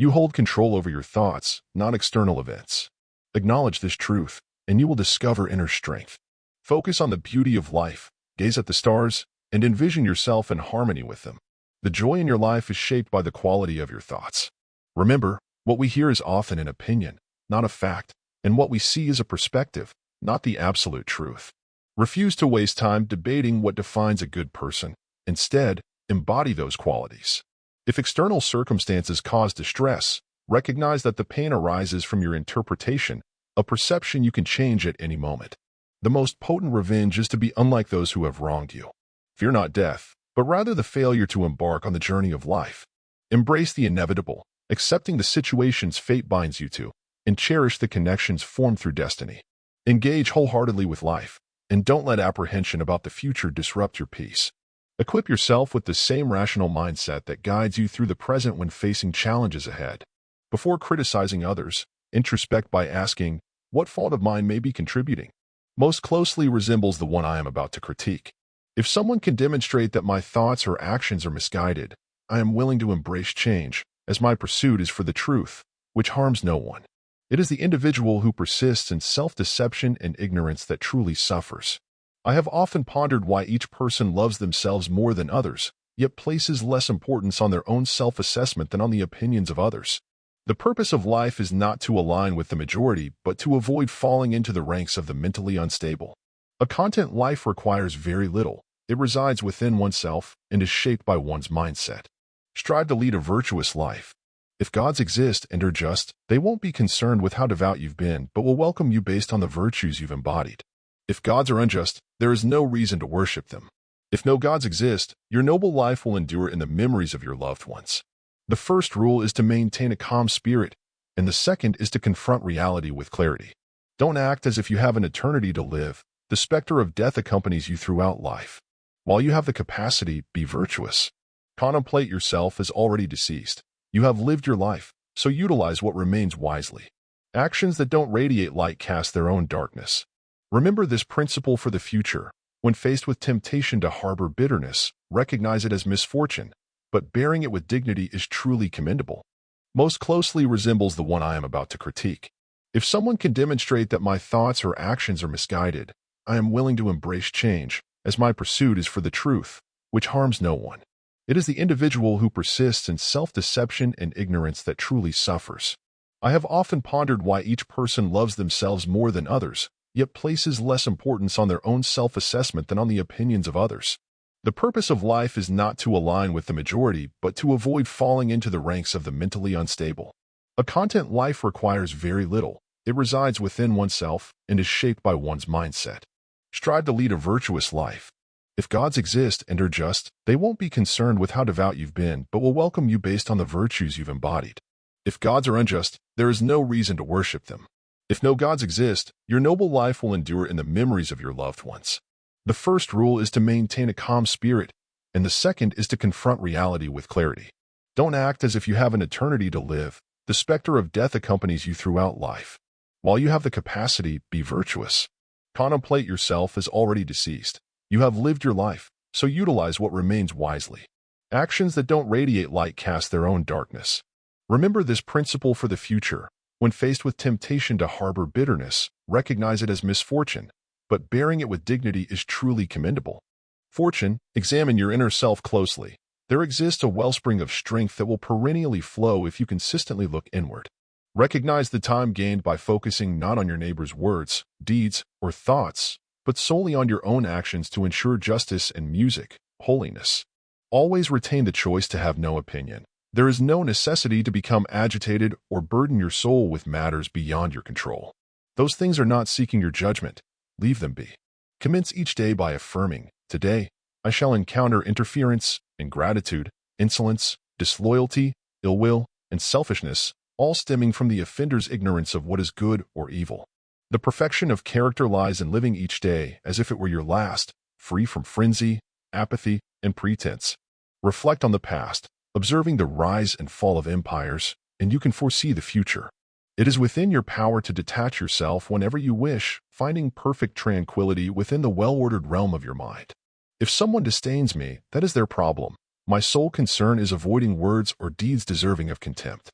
You hold control over your thoughts, not external events. Acknowledge this truth, and you will discover inner strength. Focus on the beauty of life, gaze at the stars, and envision yourself in harmony with them. The joy in your life is shaped by the quality of your thoughts. Remember, what we hear is often an opinion, not a fact, and what we see is a perspective, not the absolute truth. Refuse to waste time debating what defines a good person. Instead, embody those qualities. If external circumstances cause distress, recognize that the pain arises from your interpretation, a perception you can change at any moment. The most potent revenge is to be unlike those who have wronged you. Fear not death, but rather the failure to embark on the journey of life. Embrace the inevitable, accepting the situations fate binds you to, and cherish the connections formed through destiny. Engage wholeheartedly with life, and don't let apprehension about the future disrupt your peace. Equip yourself with the same rational mindset that guides you through the present when facing challenges ahead. Before criticizing others, introspect by asking, what fault of mine may be contributing? Most closely resembles the one I am about to critique. If someone can demonstrate that my thoughts or actions are misguided, I am willing to embrace change, as my pursuit is for the truth, which harms no one. It is the individual who persists in self-deception and ignorance that truly suffers. I have often pondered why each person loves themselves more than others, yet places less importance on their own self-assessment than on the opinions of others. The purpose of life is not to align with the majority, but to avoid falling into the ranks of the mentally unstable. A content life requires very little. It resides within oneself and is shaped by one's mindset. Strive to lead a virtuous life. If gods exist and are just, they won't be concerned with how devout you've been, but will welcome you based on the virtues you've embodied. If gods are unjust, there is no reason to worship them. If no gods exist, your noble life will endure in the memories of your loved ones. The first rule is to maintain a calm spirit, and the second is to confront reality with clarity. Don't act as if you have an eternity to live. The specter of death accompanies you throughout life. While you have the capacity, be virtuous. Contemplate yourself as already deceased. You have lived your life, so utilize what remains wisely. Actions that don't radiate light cast their own darkness. Remember this principle for the future. When faced with temptation to harbor bitterness, recognize it as misfortune, but bearing it with dignity is truly commendable. Most closely resembles the one I am about to critique. If someone can demonstrate that my thoughts or actions are misguided, I am willing to embrace change, as my pursuit is for the truth, which harms no one. It is the individual who persists in self-deception and ignorance that truly suffers. I have often pondered why each person loves themselves more than others, yet places less importance on their own self-assessment than on the opinions of others. The purpose of life is not to align with the majority, but to avoid falling into the ranks of the mentally unstable. A content life requires very little. It resides within oneself and is shaped by one's mindset. Strive to lead a virtuous life. If gods exist and are just, they won't be concerned with how devout you've been, but will welcome you based on the virtues you've embodied. If gods are unjust, there is no reason to worship them. If no gods exist, your noble life will endure in the memories of your loved ones. The first rule is to maintain a calm spirit, and the second is to confront reality with clarity. Don't act as if you have an eternity to live. The specter of death accompanies you throughout life. While you have the capacity, be virtuous. Contemplate yourself as already deceased. You have lived your life, so utilize what remains wisely. Actions that don't radiate light cast their own darkness. Remember this principle for the future. When faced with temptation to harbor bitterness, recognize it as misfortune, but bearing it with dignity is truly commendable. Fortune, examine your inner self closely. There exists a wellspring of strength that will perennially flow if you consistently look inward. Recognize the time gained by focusing not on your neighbor's words, deeds, or thoughts, but solely on your own actions to ensure justice and music, holiness. Always retain the choice to have no opinion. There is no necessity to become agitated or burden your soul with matters beyond your control. Those things are not seeking your judgment. Leave them be. Commence each day by affirming, today, I shall encounter interference, ingratitude, insolence, disloyalty, ill will, and selfishness, all stemming from the offender's ignorance of what is good or evil. The perfection of character lies in living each day as if it were your last, free from frenzy, apathy, and pretense. Reflect on the past, observing the rise and fall of empires, and you can foresee the future. It is within your power to detach yourself whenever you wish, finding perfect tranquility within the well-ordered realm of your mind. If someone disdains me, that is their problem. My sole concern is avoiding words or deeds deserving of contempt.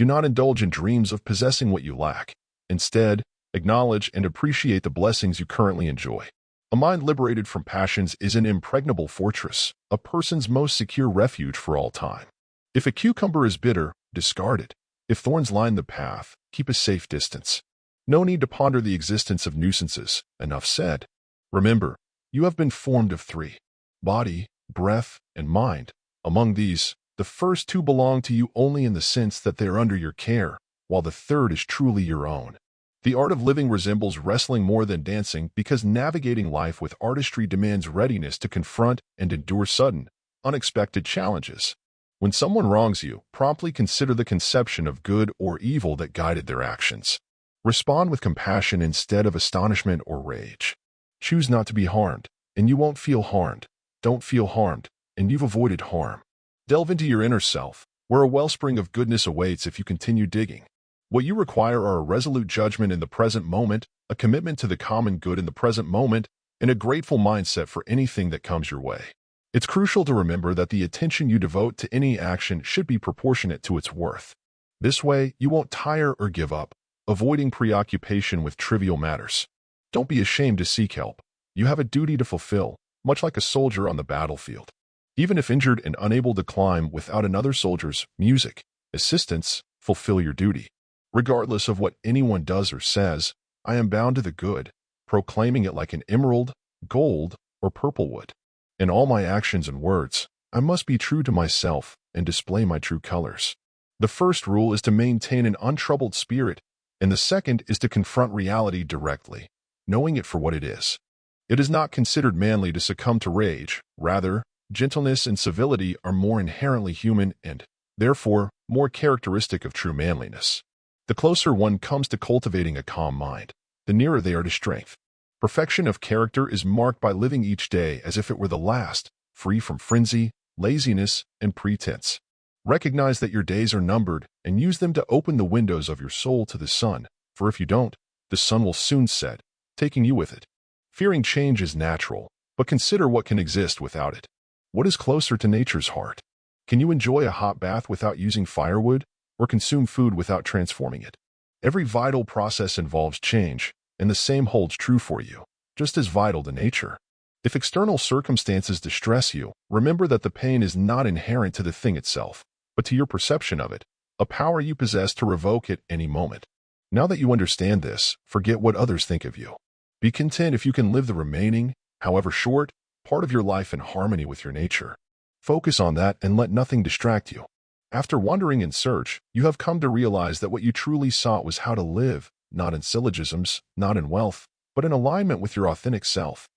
Do not indulge in dreams of possessing what you lack. Instead, acknowledge and appreciate the blessings you currently enjoy. A mind liberated from passions is an impregnable fortress, a person's most secure refuge for all time. If a cucumber is bitter, discard it. If thorns line the path, keep a safe distance. No need to ponder the existence of nuisances. Enough said. Remember, you have been formed of three: body, breath, and mind. Among these, the first two belong to you only in the sense that they are under your care, while the third is truly your own. The art of living resembles wrestling more than dancing because navigating life with artistry demands readiness to confront and endure sudden, unexpected challenges. When someone wrongs you, promptly consider the conception of good or evil that guided their actions. Respond with compassion instead of astonishment or rage. Choose not to be harmed, and you won't feel harmed. Don't feel harmed, and you've avoided harm. Delve into your inner self, where a wellspring of goodness awaits if you continue digging. What you require are a resolute judgment in the present moment, a commitment to the common good in the present moment, and a grateful mindset for anything that comes your way. It's crucial to remember that the attention you devote to any action should be proportionate to its worth. This way, you won't tire or give up, avoiding preoccupation with trivial matters. Don't be ashamed to seek help. You have a duty to fulfill, much like a soldier on the battlefield. Even if injured and unable to climb without another soldier's assistance, fulfill your duty. Regardless of what anyone does or says, I am bound to the good, proclaiming it like an emerald, gold, or purple wood. In all my actions and words, I must be true to myself and display my true colors. The first rule is to maintain an untroubled spirit, and the second is to confront reality directly, knowing it for what it is. It is not considered manly to succumb to rage. Rather, gentleness and civility are more inherently human and, therefore, more characteristic of true manliness. The closer one comes to cultivating a calm mind, the nearer they are to strength. Perfection of character is marked by living each day as if it were the last, free from frenzy, laziness, and pretense. Recognize that your days are numbered and use them to open the windows of your soul to the sun, for if you don't, the sun will soon set, taking you with it. Fearing change is natural, but consider what can exist without it. What is closer to nature's heart? Can you enjoy a hot bath without using firewood, or consume food without transforming it? Every vital process involves change, and the same holds true for you, just as vital to nature. If external circumstances distress you, remember that the pain is not inherent to the thing itself, but to your perception of it, a power you possess to revoke at any moment. Now that you understand this, forget what others think of you. Be content if you can live the remaining, however short, part of your life in harmony with your nature. Focus on that and let nothing distract you. After wandering in search, you have come to realize that what you truly sought was how to live, not in syllogisms, not in wealth, but in alignment with your authentic self.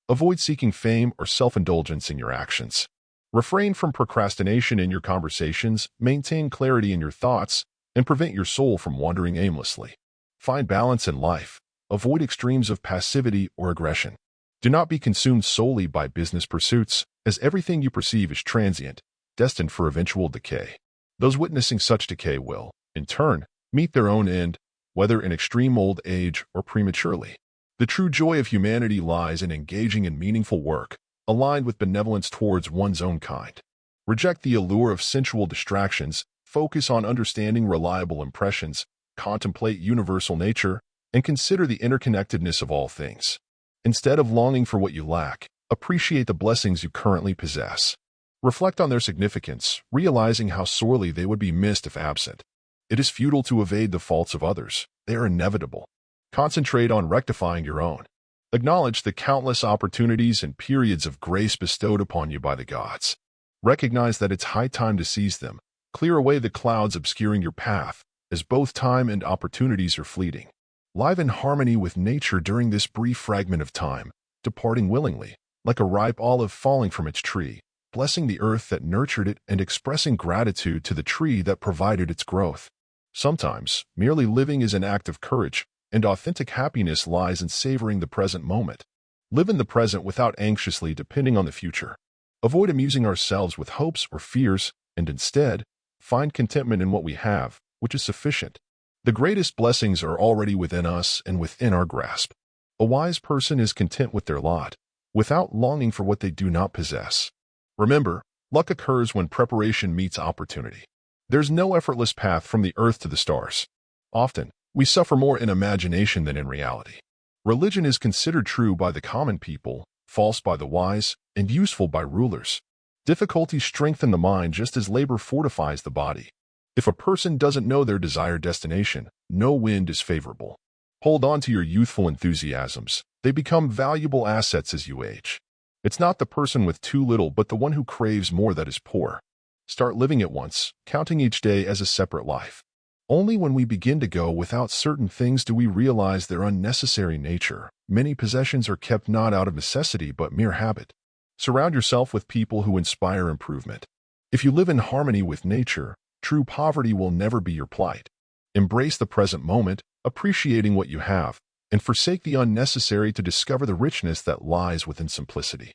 Avoid seeking fame or self-indulgence in your actions. Refrain from procrastination in your conversations, maintain clarity in your thoughts, and prevent your soul from wandering aimlessly. Find balance in life. Avoid extremes of passivity or aggression. Do not be consumed solely by business pursuits, as everything you perceive is transient, destined for eventual decay. Those witnessing such decay will, in turn, meet their own end, whether in extreme old age or prematurely. The true joy of humanity lies in engaging in meaningful work, aligned with benevolence towards one's own kind. Reject the allure of sensual distractions, focus on understanding reliable impressions, contemplate universal nature, and consider the interconnectedness of all things. Instead of longing for what you lack, appreciate the blessings you currently possess. Reflect on their significance, realizing how sorely they would be missed if absent. It is futile to evade the faults of others. They are inevitable. Concentrate on rectifying your own. Acknowledge the countless opportunities and periods of grace bestowed upon you by the gods. Recognize that it's high time to seize them. Clear away the clouds obscuring your path, as both time and opportunities are fleeting. Live in harmony with nature during this brief fragment of time, departing willingly, like a ripe olive falling from its tree, blessing the earth that nurtured it and expressing gratitude to the tree that provided its growth. Sometimes, merely living is an act of courage, and authentic happiness lies in savoring the present moment. Live in the present without anxiously depending on the future. Avoid amusing ourselves with hopes or fears, and instead, find contentment in what we have, which is sufficient. The greatest blessings are already within us and within our grasp. A wise person is content with their lot, without longing for what they do not possess. Remember, luck occurs when preparation meets opportunity. There's no effortless path from the earth to the stars. Often, we suffer more in imagination than in reality. Religion is considered true by the common people, false by the wise, and useful by rulers. Difficulties strengthen the mind just as labor fortifies the body. If a person doesn't know their desired destination, no wind is favorable. Hold on to your youthful enthusiasms. They become valuable assets as you age. It's not the person with too little but the one who craves more that is poor. Start living at once, counting each day as a separate life. Only when we begin to go without certain things do we realize their unnecessary nature. Many possessions are kept not out of necessity but mere habit. Surround yourself with people who inspire improvement. If you live in harmony with nature, true poverty will never be your plight. Embrace the present moment, appreciating what you have, and forsake the unnecessary to discover the richness that lies within simplicity.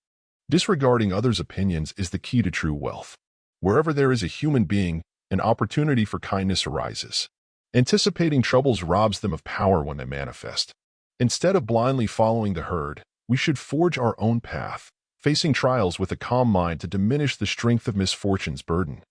Disregarding others' opinions is the key to true wealth. Wherever there is a human being, an opportunity for kindness arises. Anticipating troubles robs them of power when they manifest. Instead of blindly following the herd, we should forge our own path, facing trials with a calm mind to diminish the strength of misfortune's burden.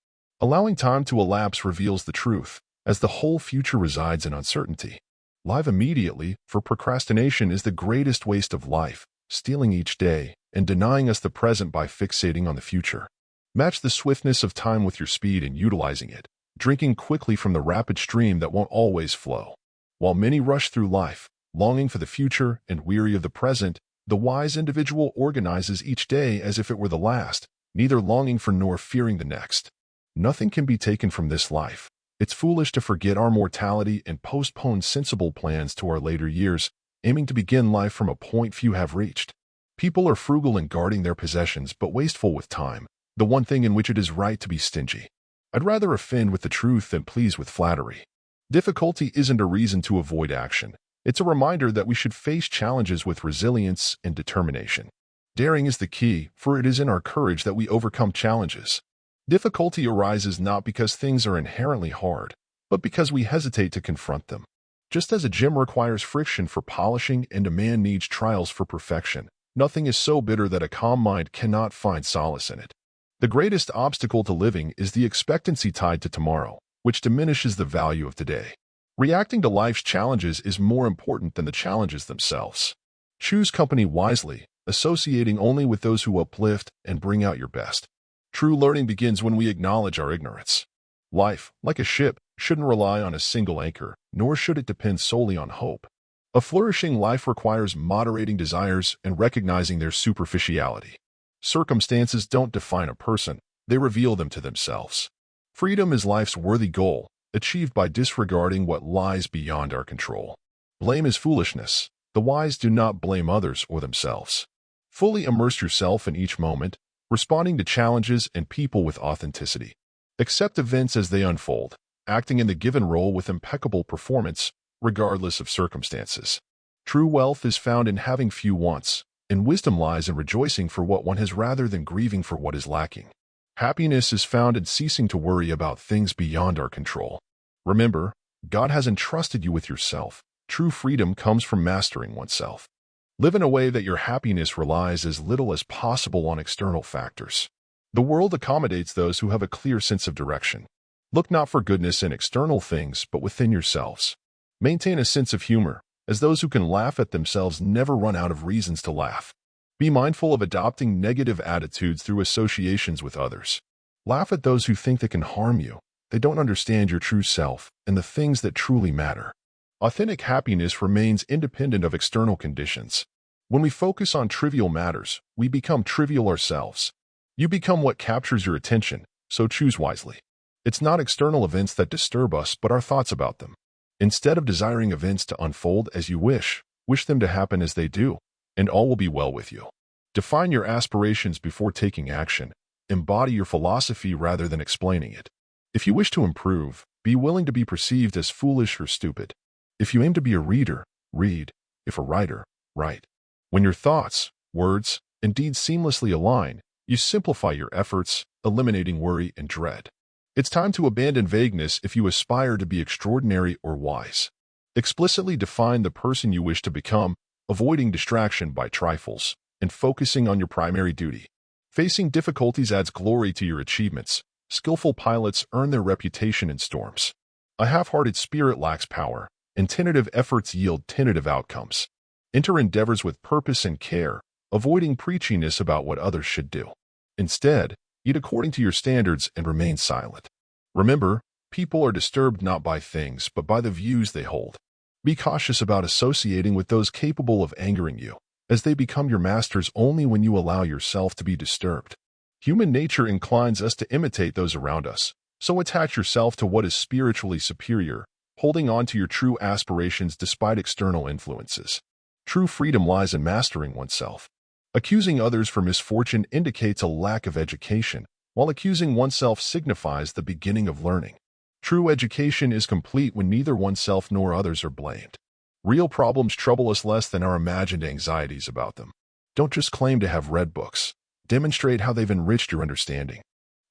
Allowing time to elapse reveals the truth, as the whole future resides in uncertainty. Live immediately, for procrastination is the greatest waste of life, stealing each day and denying us the present by fixating on the future. Match the swiftness of time with your speed in utilizing it, drinking quickly from the rapid stream that won't always flow. While many rush through life, longing for the future and weary of the present, the wise individual organizes each day as if it were the last, neither longing for nor fearing the next. Nothing can be taken from this life. It's foolish to forget our mortality and postpone sensible plans to our later years, aiming to begin life from a point few have reached. People are frugal in guarding their possessions but wasteful with time, the one thing in which it is right to be stingy. I'd rather offend with the truth than please with flattery. Difficulty isn't a reason to avoid action. It's a reminder that we should face challenges with resilience and determination. Daring is the key, for it is in our courage that we overcome challenges. Difficulty arises not because things are inherently hard, but because we hesitate to confront them. Just as a gem requires friction for polishing and a man needs trials for perfection, nothing is so bitter that a calm mind cannot find solace in it. The greatest obstacle to living is the expectancy tied to tomorrow, which diminishes the value of today. Reacting to life's challenges is more important than the challenges themselves. Choose company wisely, associating only with those who uplift and bring out your best. True learning begins when we acknowledge our ignorance. Life, like a ship, shouldn't rely on a single anchor, nor should it depend solely on hope. A flourishing life requires moderating desires and recognizing their superficiality. Circumstances don't define a person, they reveal them to themselves. Freedom is life's worthy goal, achieved by disregarding what lies beyond our control. Blame is foolishness. The wise do not blame others or themselves. Fully immerse yourself in each moment, responding to challenges and people with authenticity. Accept events as they unfold, acting in the given role with impeccable performance, regardless of circumstances. True wealth is found in having few wants, and wisdom lies in rejoicing for what one has rather than grieving for what is lacking. Happiness is found in ceasing to worry about things beyond our control. Remember, God has entrusted you with yourself. True freedom comes from mastering oneself. Live in a way that your happiness relies as little as possible on external factors. The world accommodates those who have a clear sense of direction. Look not for goodness in external things, but within yourselves. Maintain a sense of humor, as those who can laugh at themselves never run out of reasons to laugh. Be mindful of adopting negative attitudes through associations with others. Laugh at those who think they can harm you. They don't understand your true self and the things that truly matter. Authentic happiness remains independent of external conditions. When we focus on trivial matters, we become trivial ourselves. You become what captures your attention, so choose wisely. It's not external events that disturb us, but our thoughts about them. Instead of desiring events to unfold as you wish them to happen as they do, and all will be well with you. Define your aspirations before taking action. Embody your philosophy rather than explaining it. If you wish to improve, be willing to be perceived as foolish or stupid. If you aim to be a reader, read. If a writer, write. When your thoughts, words, and deeds seamlessly align, you simplify your efforts, eliminating worry and dread. It's time to abandon vagueness if you aspire to be extraordinary or wise. Explicitly define the person you wish to become, avoiding distraction by trifles, and focusing on your primary duty. Facing difficulties adds glory to your achievements, Skillful pilots earn their reputation in storms. A half-hearted spirit lacks power, and tentative efforts yield tentative outcomes. Enter endeavors with purpose and care, avoiding preachiness about what others should do. Instead, eat according to your standards and remain silent. Remember, people are disturbed not by things, but by the views they hold. Be cautious about associating with those capable of angering you, as they become your masters only when you allow yourself to be disturbed. Human nature inclines us to imitate those around us, so attach yourself to what is spiritually superior, holding on to your true aspirations despite external influences. True freedom lies in mastering oneself. Accusing others for misfortune indicates a lack of education, while accusing oneself signifies the beginning of learning. True education is complete when neither oneself nor others are blamed. Real problems trouble us less than our imagined anxieties about them. Don't just claim to have read books. Demonstrate how they've enriched your understanding.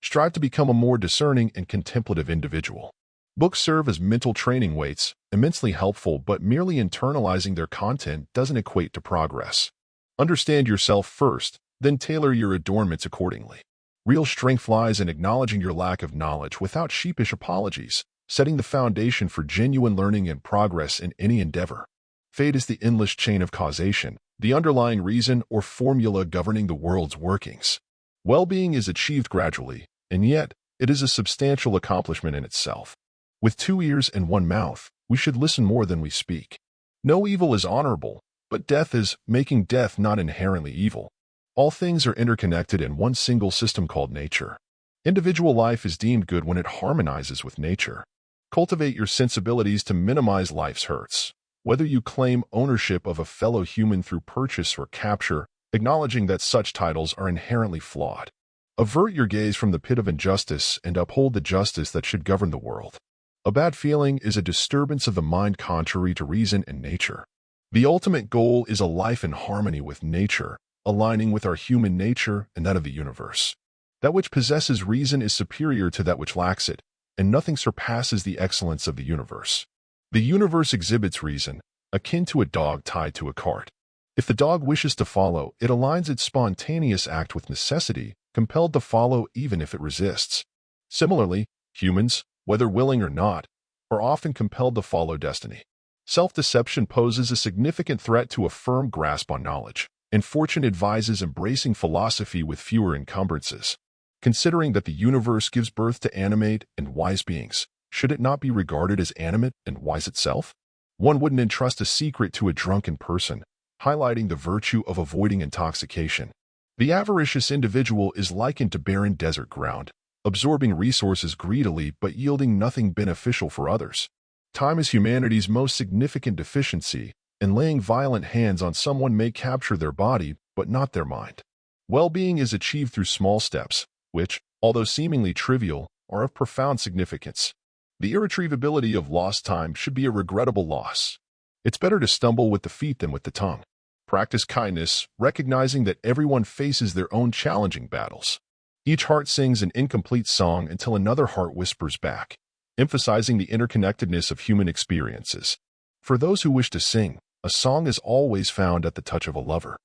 Strive to become a more discerning and contemplative individual. Books serve as mental training weights, immensely helpful, but merely internalizing their content doesn't equate to progress. Understand yourself first, then tailor your adornments accordingly. Real strength lies in acknowledging your lack of knowledge without sheepish apologies, setting the foundation for genuine learning and progress in any endeavor. Fate is the endless chain of causation, the underlying reason or formula governing the world's workings. Well-being is achieved gradually, and yet it is a substantial accomplishment in itself. With 2 ears and 1 mouth, we should listen more than we speak. No evil is honorable, but death is, making death not inherently evil. All things are interconnected in one single system called nature. Individual life is deemed good when it harmonizes with nature. Cultivate your sensibilities to minimize life's hurts. Whether you claim ownership of a fellow human through purchase or capture, acknowledging that such titles are inherently flawed. Avert your gaze from the pit of injustice and uphold the justice that should govern the world. A bad feeling is a disturbance of the mind contrary to reason and nature. The ultimate goal is a life in harmony with nature, aligning with our human nature and that of the universe. That which possesses reason is superior to that which lacks it, and nothing surpasses the excellence of the universe. The universe exhibits reason, akin to a dog tied to a cart. If the dog wishes to follow, it aligns its spontaneous act with necessity, compelled to follow even if it resists. Similarly, humans, whether willing or not, are often compelled to follow destiny. Self-deception poses a significant threat to a firm grasp on knowledge, and fortune advises embracing philosophy with fewer encumbrances. Considering that the universe gives birth to animate and wise beings, should it not be regarded as animate and wise itself? One wouldn't entrust a secret to a drunken person, highlighting the virtue of avoiding intoxication. The avaricious individual is likened to barren desert ground, absorbing resources greedily but yielding nothing beneficial for others. Time is humanity's most significant deficiency, and laying violent hands on someone may capture their body but not their mind. Well-being is achieved through small steps, which, although seemingly trivial, are of profound significance. The irretrievability of lost time should be a regrettable loss. It's better to stumble with the feet than with the tongue. Practice kindness, recognizing that everyone faces their own challenging battles. Each heart sings an incomplete song until another heart whispers back, emphasizing the interconnectedness of human experiences. For those who wish to sing, a song is always found at the touch of a lover.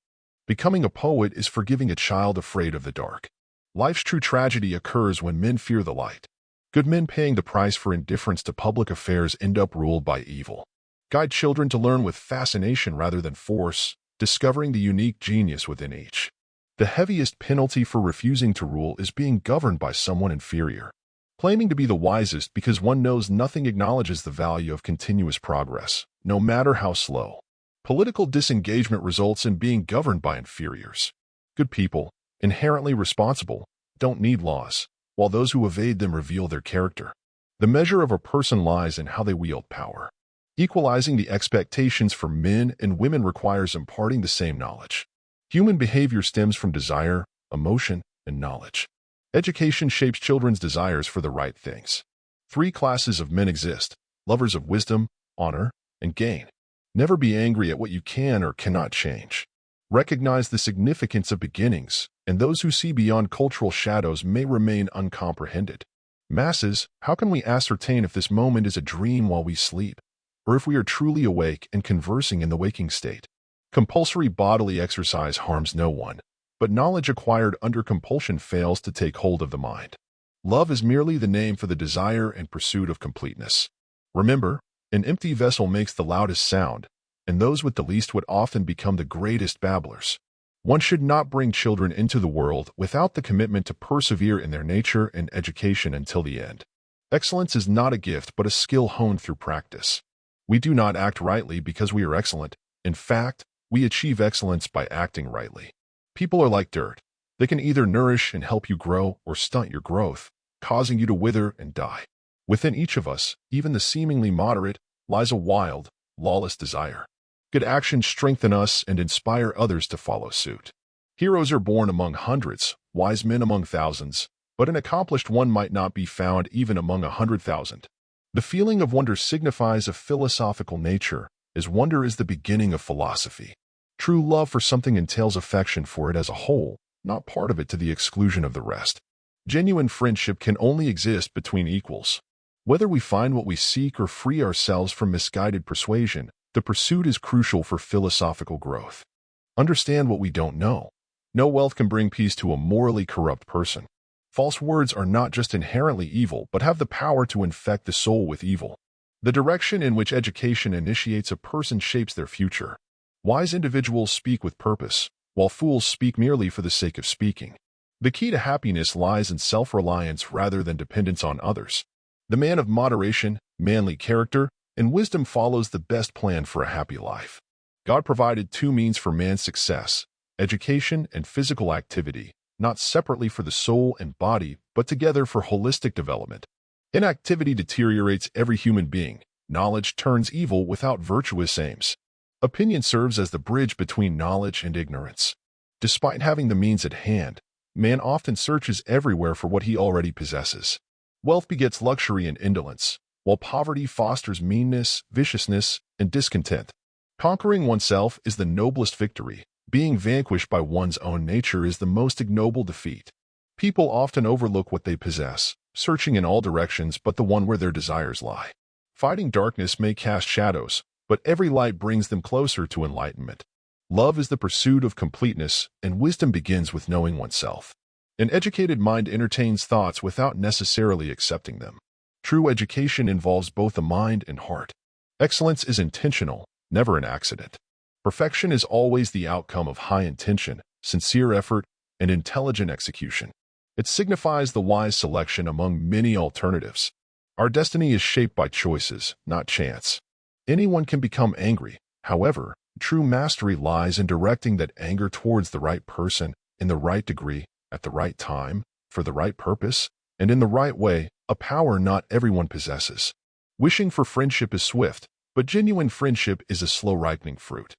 Becoming a poet is forgiving a child afraid of the dark. Life's true tragedy occurs when men fear the light. Good men paying the price for indifference to public affairs end up ruled by evil. Guide children to learn with fascination rather than force, discovering the unique genius within each. The heaviest penalty for refusing to rule is being governed by someone inferior. Claiming to be the wisest because one knows nothing acknowledges the value of continuous progress, no matter how slow. Political disengagement results in being governed by inferiors. Good people, inherently responsible, don't need laws, while those who evade them reveal their character. The measure of a person lies in how they wield power. Equalizing the expectations for men and women requires imparting the same knowledge. Human behavior stems from desire, emotion, and knowledge. Education shapes children's desires for the right things. 3 classes of men exist: lovers of wisdom, honor, and gain. Never be angry at what you can or cannot change. Recognize the significance of beginnings, and those who see beyond cultural shadows may remain uncomprehended. Masses, how can we ascertain if this moment is a dream while we sleep, or if we are truly awake and conversing in the waking state? Compulsory bodily exercise harms no one, but knowledge acquired under compulsion fails to take hold of the mind. Love is merely the name for the desire and pursuit of completeness. Remember, an empty vessel makes the loudest sound, and those with the least would often become the greatest babblers. One should not bring children into the world without the commitment to persevere in their nature and education until the end. Excellence is not a gift but a skill honed through practice. We do not act rightly because we are excellent. In fact, we achieve excellence by acting rightly. People are like dirt. They can either nourish and help you grow or stunt your growth, causing you to wither and die. Within each of us, even the seemingly moderate, lies a wild, lawless desire. Good actions strengthen us and inspire others to follow suit. Heroes are born among hundreds, wise men among thousands, but an accomplished one might not be found even among 100,000. The feeling of wonder signifies a philosophical nature, as wonder is the beginning of philosophy. True love for something entails affection for it as a whole, not part of it to the exclusion of the rest. Genuine friendship can only exist between equals. Whether we find what we seek or free ourselves from misguided persuasion, the pursuit is crucial for philosophical growth. Understand what we don't know. No wealth can bring peace to a morally corrupt person. False words are not just inherently evil but have the power to infect the soul with evil. The direction in which education initiates a person shapes their future. Wise individuals speak with purpose, while fools speak merely for the sake of speaking. The key to happiness lies in self-reliance rather than dependence on others. The man of moderation, manly character, and wisdom follows the best plan for a happy life. God provided two means for man's success: education and physical activity, not separately for the soul and body, but together for holistic development. Inactivity deteriorates every human being. Knowledge turns evil without virtuous aims. Opinion serves as the bridge between knowledge and ignorance. Despite having the means at hand, man often searches everywhere for what he already possesses. Wealth begets luxury and indolence, while poverty fosters meanness, viciousness, and discontent. Conquering oneself is the noblest victory. Being vanquished by one's own nature is the most ignoble defeat. People often overlook what they possess, searching in all directions but the one where their desires lie. Fighting darkness may cast shadows, but every light brings them closer to enlightenment. Love is the pursuit of completeness, and wisdom begins with knowing oneself. An educated mind entertains thoughts without necessarily accepting them. True education involves both the mind and heart. Excellence is intentional, never an accident. Perfection is always the outcome of high intention, sincere effort, and intelligent execution. It signifies the wise selection among many alternatives. Our destiny is shaped by choices, not chance. Anyone can become angry. However, true mastery lies in directing that anger towards the right person, in the right degree, at the right time, for the right purpose, and in the right way, a power not everyone possesses. Wishing for friendship is swift, but genuine friendship is a slow-ripening fruit.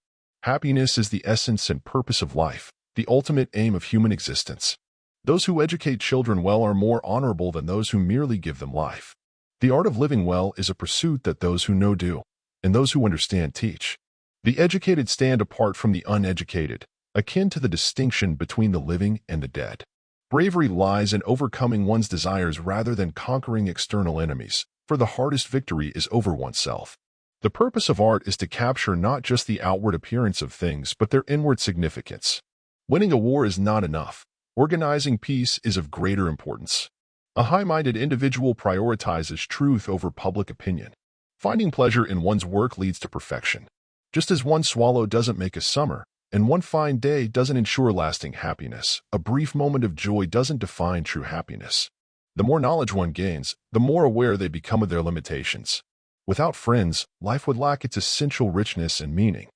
Happiness is the essence and purpose of life, the ultimate aim of human existence. Those who educate children well are more honorable than those who merely give them life. The art of living well is a pursuit that those who know do, and those who understand teach. The educated stand apart from the uneducated, akin to the distinction between the living and the dead. Bravery lies in overcoming one's desires rather than conquering external enemies, for the hardest victory is over oneself. The purpose of art is to capture not just the outward appearance of things but their inward significance. Winning a war is not enough. Organizing peace is of greater importance. A high-minded individual prioritizes truth over public opinion. Finding pleasure in one's work leads to perfection. Just as one swallow doesn't make a summer, and one fine day doesn't ensure lasting happiness, a brief moment of joy doesn't define true happiness. The more knowledge one gains, the more aware they become of their limitations. Without friends, life would lack its essential richness and meaning.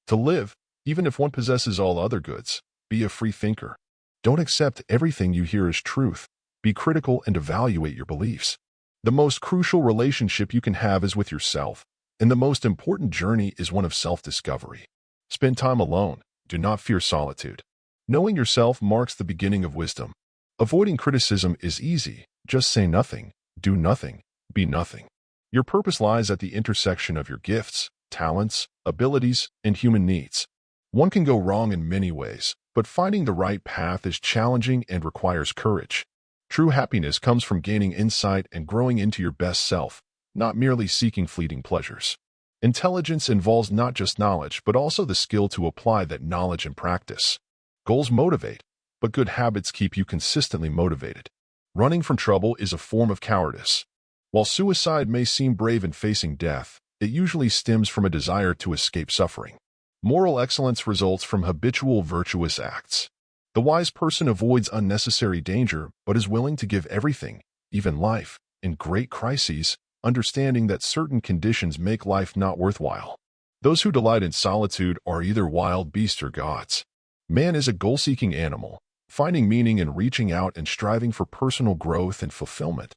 To live, even if one possesses all other goods, be a free thinker. Don't accept everything you hear as truth. Be critical and evaluate your beliefs. The most crucial relationship you can have is with yourself, and the most important journey is one of self-discovery. Spend time alone. Do not fear solitude. Knowing yourself marks the beginning of wisdom. Avoiding criticism is easy. Just say nothing, do nothing, be nothing. Your purpose lies at the intersection of your gifts, talents, abilities, and human needs. One can go wrong in many ways, but finding the right path is challenging and requires courage. True happiness comes from gaining insight and growing into your best self, not merely seeking fleeting pleasures. Intelligence involves not just knowledge, but also the skill to apply that knowledge in practice. Goals motivate, but good habits keep you consistently motivated. Running from trouble is a form of cowardice. While suicide may seem brave in facing death, it usually stems from a desire to escape suffering. Moral excellence results from habitual virtuous acts. The wise person avoids unnecessary danger but is willing to give everything, even life, in great crises, understanding that certain conditions make life not worthwhile. Those who delight in solitude are either wild beasts or gods. Man is a goal-seeking animal, finding meaning in reaching out and striving for personal growth and fulfillment.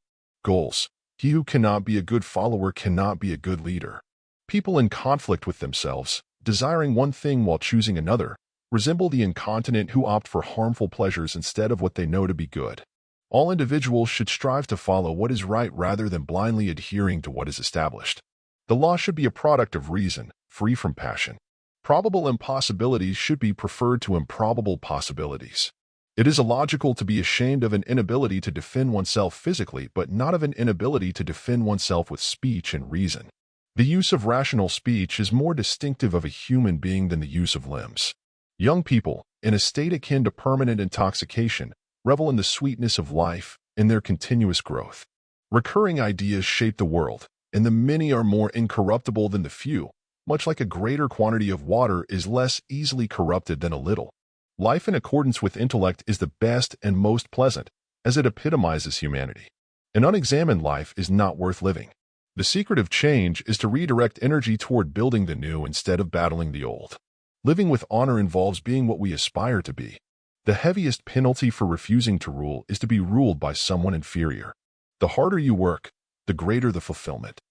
Goals. He who cannot be a good follower cannot be a good leader. People in conflict with themselves, desiring one thing while choosing another, resemble the incontinent who opt for harmful pleasures instead of what they know to be good. All individuals should strive to follow what is right rather than blindly adhering to what is established. The law should be a product of reason, free from passion. Probable impossibilities should be preferred to improbable possibilities. It is illogical to be ashamed of an inability to defend oneself physically, but not of an inability to defend oneself with speech and reason. The use of rational speech is more distinctive of a human being than the use of limbs. Young people, in a state akin to permanent intoxication, revel in the sweetness of life and their continuous growth. Recurring ideas shape the world, and the many are more incorruptible than the few, much like a greater quantity of water is less easily corrupted than a little. Life in accordance with intellect is the best and most pleasant, as it epitomizes humanity. An unexamined life is not worth living. The secret of change is to redirect energy toward building the new instead of battling the old. Living with honor involves being what we aspire to be. The heaviest penalty for refusing to rule is to be ruled by someone inferior. The harder you work, the greater the fulfillment.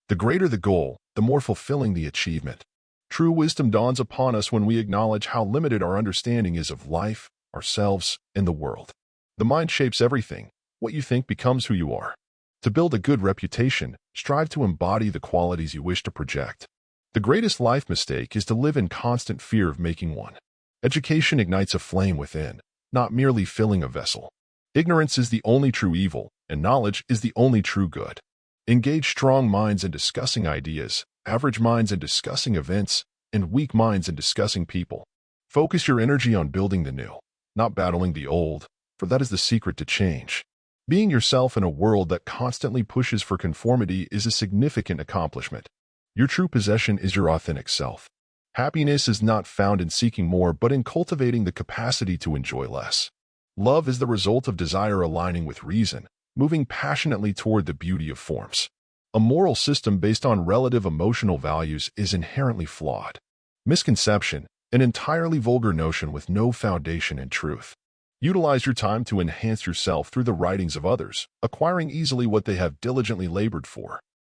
The greater the goal, the more fulfilling the achievement. True wisdom dawns upon us when we acknowledge how limited our understanding is of life, ourselves, and the world. The mind shapes everything. What you think becomes who you are. To build a good reputation, strive to embody the qualities you wish to project. The greatest life mistake is to live in constant fear of making one. Education ignites a flame within, not merely filling a vessel. Ignorance is the only true evil, and knowledge is the only true good. Engage strong minds in discussing ideas, average minds in discussing events, and weak minds in discussing people. Focus your energy on building the new, not battling the old, for that is the secret to change. Being yourself in a world that constantly pushes for conformity is a significant accomplishment. Your true possession is your authentic self. Happiness is not found in seeking more but in cultivating the capacity to enjoy less. Love is the result of desire aligning with reason, moving passionately toward the beauty of forms. A moral system based on relative emotional values is inherently flawed. Misconception, an entirely vulgar notion with no foundation in truth. Utilize your time to enhance yourself through the writings of others, acquiring easily what they have diligently labored for.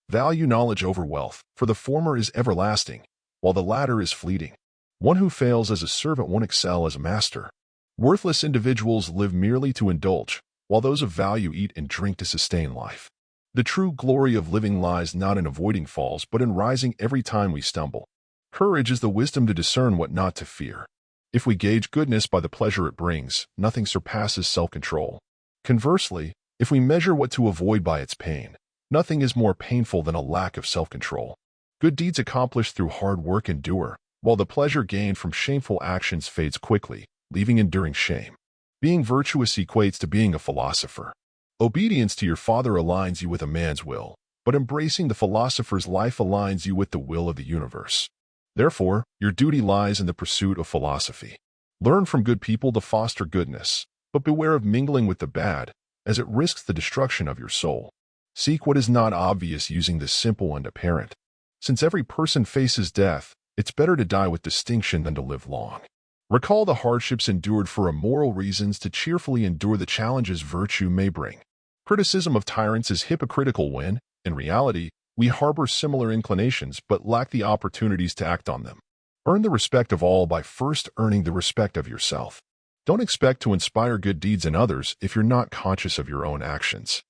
Value knowledge over wealth, for the former is everlasting, while the latter is fleeting. One who fails as a servant won't excel as a master. Worthless individuals live merely to indulge, while those of value eat and drink to sustain life. The true glory of living lies not in avoiding falls but in rising every time we stumble. Courage is the wisdom to discern what not to fear. If we gauge goodness by the pleasure it brings, nothing surpasses self-control. Conversely, if we measure what to avoid by its pain, nothing is more painful than a lack of self-control. Good deeds accomplished through hard work endure, while the pleasure gained from shameful actions fades quickly, leaving enduring shame. Being virtuous equates to being a philosopher. Obedience to your father aligns you with a man's will, but embracing the philosopher's life aligns you with the will of the universe. Therefore, your duty lies in the pursuit of philosophy. Learn from good people to foster goodness, but beware of mingling with the bad, as it risks the destruction of your soul. Seek what is not obvious using the simple and apparent. Since every person faces death, it's better to die with distinction than to live long. Recall the hardships endured for immoral reasons to cheerfully endure the challenges virtue may bring. Criticism of tyrants is hypocritical when, in reality, we harbor similar inclinations but lack the opportunities to act on them. Earn the respect of all by first earning the respect of yourself. Don't expect to inspire good deeds in others if you're not conscious of your own actions.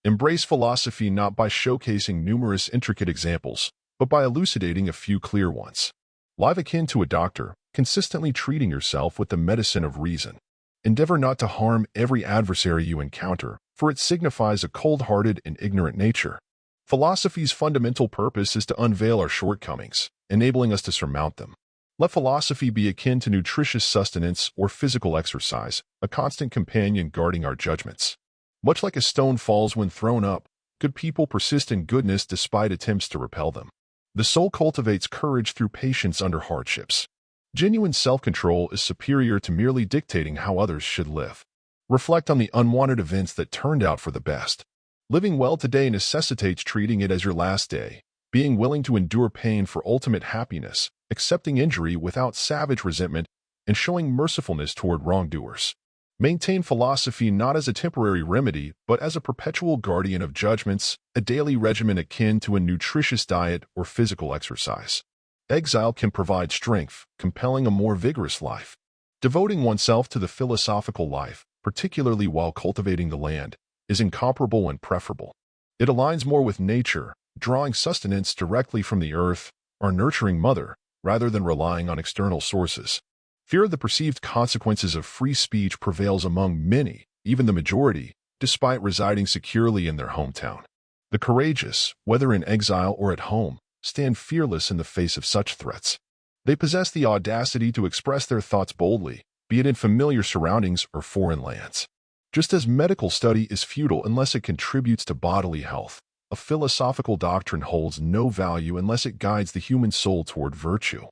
Embrace philosophy not by showcasing numerous intricate examples, but by elucidating a few clear ones. Live akin to a doctor, consistently treating yourself with the medicine of reason. Endeavor not to harm every adversary you encounter, for it signifies a cold-hearted and ignorant nature. Philosophy's fundamental purpose is to unveil our shortcomings, enabling us to surmount them. Let philosophy be akin to nutritious sustenance or physical exercise, a constant companion guarding our judgments. Much like a stone falls when thrown up, good people persist in goodness despite attempts to repel them. The soul cultivates courage through patience under hardships. Genuine self-control is superior to merely dictating how others should live. Reflect on the unwanted events that turned out for the best. Living well today necessitates treating it as your last day, being willing to endure pain for ultimate happiness, accepting injury without savage resentment, and showing mercifulness toward wrongdoers. Maintain philosophy not as a temporary remedy, but as a perpetual guardian of judgments, a daily regimen akin to a nutritious diet or physical exercise. Exile can provide strength, compelling a more vigorous life. Devoting oneself to the philosophical life, particularly while cultivating the land, is incomparable and preferable. It aligns more with nature, drawing sustenance directly from the earth, our nurturing mother, rather than relying on external sources. Fear of the perceived consequences of free speech prevails among many, even the majority, despite residing securely in their hometown. The courageous, whether in exile or at home, stand fearless in the face of such threats. They possess the audacity to express their thoughts boldly, be it in familiar surroundings or foreign lands. Just as medical study is futile unless it contributes to bodily health, a philosophical doctrine holds no value unless it guides the human soul toward virtue.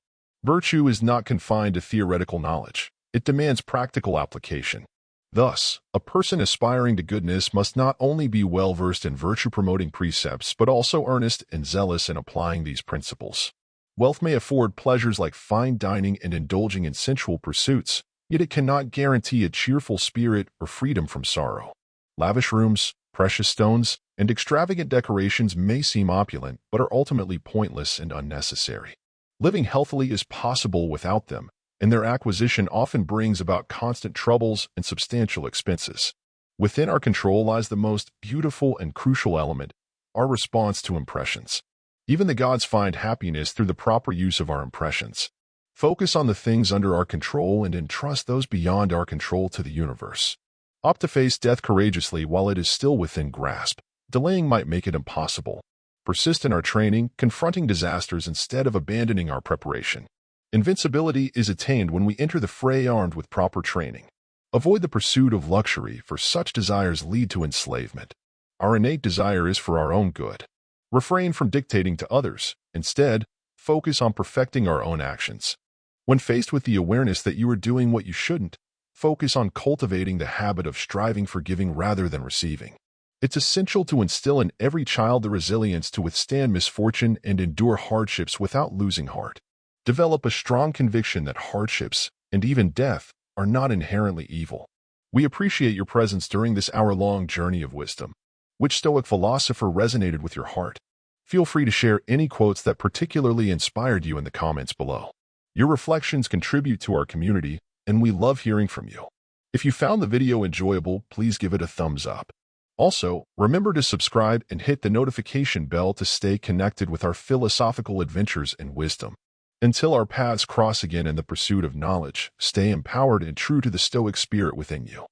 Virtue is not confined to theoretical knowledge. It demands practical application. Thus, a person aspiring to goodness must not only be well-versed in virtue-promoting precepts, but also earnest and zealous in applying these principles. Wealth may afford pleasures like fine dining and indulging in sensual pursuits, yet it cannot guarantee a cheerful spirit or freedom from sorrow. Lavish rooms, precious stones, and extravagant decorations may seem opulent, but are ultimately pointless and unnecessary. Living healthily is possible without them, and their acquisition often brings about constant troubles and substantial expenses. Within our control lies the most beautiful and crucial element, our response to impressions. Even the gods find happiness through the proper use of our impressions. Focus on the things under our control and entrust those beyond our control to the universe. Opt to face death courageously while it is still within grasp. Delaying might make it impossible. Persist in our training, confronting disasters instead of abandoning our preparation. Invincibility is attained when we enter the fray armed with proper training. Avoid the pursuit of luxury, for such desires lead to enslavement. Our innate desire is for our own good. Refrain from dictating to others. Instead, focus on perfecting our own actions. When faced with the awareness that you are doing what you shouldn't, focus on cultivating the habit of striving for giving rather than receiving. It's essential to instill in every child the resilience to withstand misfortune and endure hardships without losing heart. Develop a strong conviction that hardships, and even death, are not inherently evil. We appreciate your presence during this hour-long journey of wisdom. Which Stoic philosopher resonated with your heart? Feel free to share any quotes that particularly inspired you in the comments below. Your reflections contribute to our community, and we love hearing from you. If you found the video enjoyable, please give it a thumbs up. Also, remember to subscribe and hit the notification bell to stay connected with our philosophical adventures and wisdom. Until our paths cross again in the pursuit of knowledge, stay empowered and true to the Stoic spirit within you.